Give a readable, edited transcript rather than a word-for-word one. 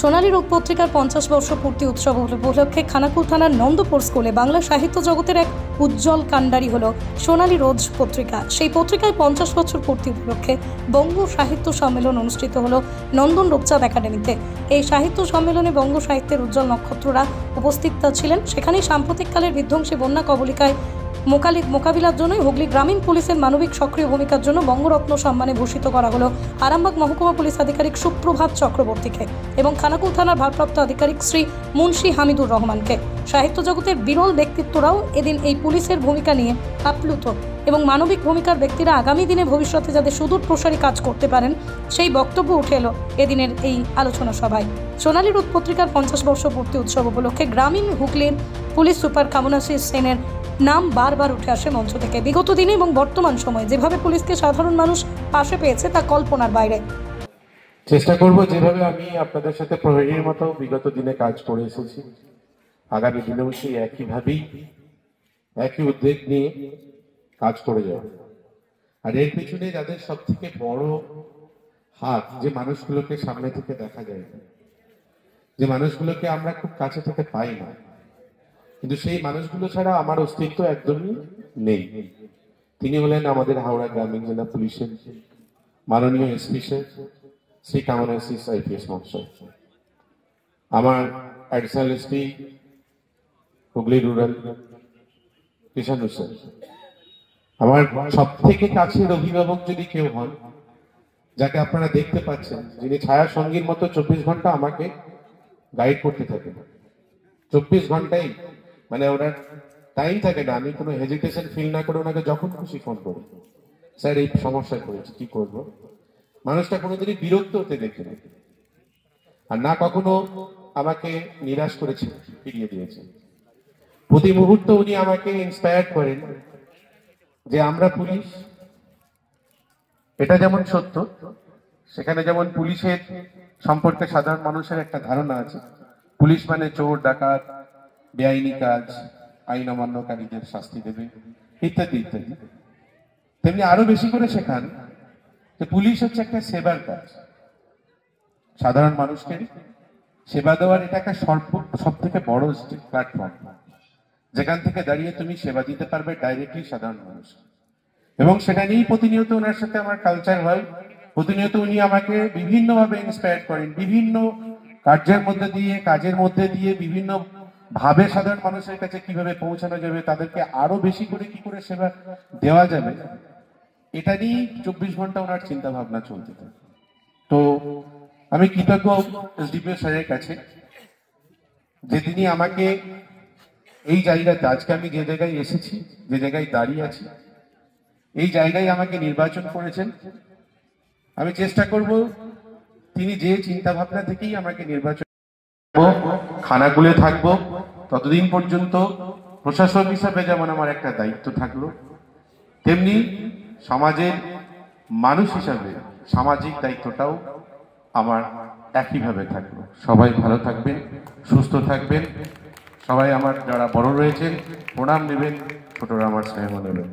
সোনালী রূপ পত্রিকার 50 বর্ষ পূর্তি উৎসব উপলক্ষে খানাকুল থানার নন্দপুর স্কুলে বাংলা সাহিত্য জগতের এক উজ্জ্বল কাণ্ডারি হলো সোনালী রোজ পত্রিকা। সেই পত্রিকায় 50 বছর পূর্তি উপলক্ষে বঙ্গ সাহিত্য সম্মেলন অনুষ্ঠিত হলো নন্দন রূপচাঁদ একাডেমিতে। এই সাহিত্য সম্মেলনে বঙ্গ সাহিত্যের উজ্জ্বল নক্ষত্ররা উপস্থিত ছিলেন। সেখানেই সাম্প্রতিককালের বিধ্বংসী বন্যা কবলিকায় মোকাবিলার জন্য হুগলি গ্রামীণ পুলিশের মানবিক সক্রিয় ভূমিকার জন্য বঙ্গরত্ন সম্মানে ভূষিত করা হলো আরামবাগ মহকুমা পুলিশ আধিকারিক সুপ্রভাত চক্রবর্তীকে এবং খানাকুল থানার ভারপ্রাপ্ত আধিকারিক শ্রী মুন্সি হামিদুর রহমানকে। সাহিত্য জগতের বিরল ব্যক্তিত্বরাও এদিন এই পুলিশের ভূমিকা নিয়ে আপ্লুত এবং মানবিক ভূমিকার ব্যক্তিরা আগামী দিনে ভবিষ্যতে যাতে সুদূর প্রসারী কাজ করতে পারেন সেই বক্তব্য উঠে এলো এদিনের এই আলোচনা সভায়। সোনালী রোদ পত্রিকার 50 বর্ষ পূর্তি উৎসব উপলক্ষে গ্রামীণ হুগলির পুলিশ সুপার কামনাশী সেনের নাম বারবার উঠে আসে মঞ্চ থেকে। বিগত দিনে এবং বর্তমান সময়ে যেভাবে পুলিশকে সাধারণ মানুষ পাশে পেয়েছে তা কল্পনার বাইরে। চেষ্টা করব যেভাবে আমি আপনাদের সাথে প্রহরীর মতো বিগত দিনে কাজ করে এসেছি, আগামী দিনেও সেই একইভাবেই একই উদ্যোগ নিয়ে কাজ করে যাব। আর এর পিছনে যাদের সব থেকে বড় হাত, যে মানুষগুলোকে সামনে থেকে দেখা যায় না, যে মানুষগুলোকে আমরা খুব কাছে থেকে পাই না, কিন্তু সেই মানুষগুলো ছাড়া আমার অস্তিত্ব একদমই নেই। তিনি হলেন আমাদের হাওড়া গ্রামীণ জেলা পুলিশের মাননীয় এসপি শ্রী কামনাশী আইপিএস মহাশয়, আমার অ্যাডিশনাল এসপি হুগলি রুরাল কিষাণ হোসেন, আমার সব থেকে কাছের অভিভাবক যদি কেউ হন, যাকে আপনারা দেখতে পাচ্ছেন, যিনি ছায়া সঙ্গীর মতো 24 ঘন্টা আমাকে গাইড করতে থাকেন। 24 ঘন্টাই, মানে ওনার টাইম থাকে না, আমি কোনো হেজিটেশন ফিল না করে ওনাকে যখন খুশি ফোন করি, স্যার এই সমস্যায় পড়েছি, কি করবো। মানুষটা কোনোদিনই বিরক্ত হতে দেখেনি, আর না কখনো আমাকে নিরাশ করেছে, ফিরিয়ে দিয়েছে। প্রতি মুহূর্তে উনি আমাকে ইন্সপায়ার করেন যে আমরা পুলিশ, এটা যেমন সত্য, সেখানে যেমন পুলিশের সম্পর্কে সাধারণ মানুষের একটা ধারণা আছে, পুলিশ মানে চোর ডাকাত, বেআইনি কাজ, আইন অমান্যকারীদের শাস্তি দেবে, ইত্যাদি ইত্যাদি। তেমনি আরো বেশি করে শেখান যে পুলিশ হচ্ছে একটা সেবার কাজ, সাধারণ মানুষকে সেবা দেওয়ার এটা একটা সব থেকে বড় প্ল্যাটফর্ম, যেখান থেকে দাঁড়িয়ে তুমি সেবা দিতে পারবে ডাইরেক্টলি সাধারণ মানুষ। এবং সেটা নিয়েই প্রতিনিয়ত ওনার সাথে আমার কালচার হয়। প্রতিনিয়ত উনি আমাকে বিভিন্নভাবে ইন্সপায়ার করেন, বিভিন্ন কাজের মধ্যে দিয়ে বিভিন্ন ভাবে সাধারণ মানুষের কাছে কিভাবে পৌঁছানো যাবে, তাদেরকে আরো বেশি করে কি করে সেবা দেওয়া যাবে, এটা নিয়ে 24 ঘন্টা ওনার চিন্তা ভাবনা চলতে থাকে। তো আমি কৃতজ্ঞ এসডিপিও স্যারের কাছে যে তিনি আমাকে এই জায়গাতে, আজকে আমি যে জায়গায় এসেছি, যে জায়গায় দাঁড়িয়ে আছি, এই জায়গায় আমাকে নির্বাচন করেছেন। আমি চেষ্টা করব তিনি যে চিন্তা ভাবনা থেকেই আমাকে নির্বাচন, খানাকুলে থাকবো ততদিন পর্যন্ত প্রশাসক হিসাবে যেমন আমার একটা দায়িত্ব থাকলো, তেমনি সমাজের মানুষ হিসাবে সামাজিক দায়িত্বটাও আমার একইভাবে থাকলো। সবাই ভালো থাকবেন, সুস্থ থাকবেন, সবাই আমার যারা বড় রয়েছেন প্রণাম নেবেন, ছোটরা আমার স্নেহ নেবেন।